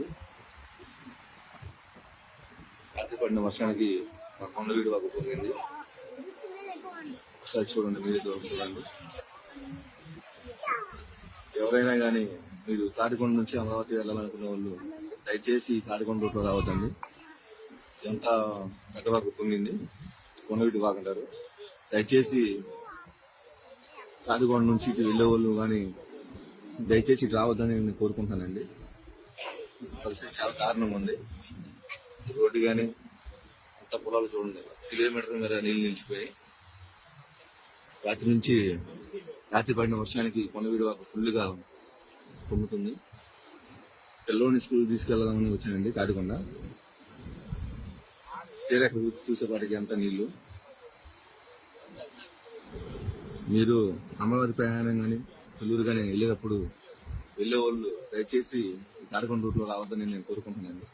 చూడండి. రాత్రి పడిన వర్షానికి మా కొండవీడు వాగు పొంగింది. ఒకసారి చూడండి, మీరే చూడండి. ఎవరైనా కానీ మీరు తాటికొండ నుంచి అమరావతి వెళ్ళాలనుకునే వాళ్ళు దయచేసి తాటికొండ రూట్లో రావద్దండి. ఎంత పెద్దవాగు పొంగింది, కొండవీటి వాగు అంటారు. దయచేసి తాటికొండ నుంచి ఇటు వెళ్లే వాళ్ళు కానీ దయచేసి ఇటు రావద్దని నేను కోరుకుంటానండి. పరిస్థితి చాలా దారుణంగా ఉంది. రోడ్డు కానీ అంత పొలాలు చూడండి, కిలోమీటర్ మేర నీళ్లు నిలిచిపోయి. రాత్రి పడిన వర్షానికి కొండవీడి వాగు ఫుల్గా పొంగుతుంది. పిల్లోని స్కూల్ తీసుకెళ్దామని వచ్చానండి తాటికొండ. తీరా చూసేపాటికి అంత నీళ్లు. మీరు అమరావతి ప్రయాణం కానీ నెల్లూరు కానీ వెళ్ళేటప్పుడు వెళ్ళే వాళ్ళు దయచేసి తాటికొండ రూట్లో రావద్దని నేను కోరుకుంటున్నాను.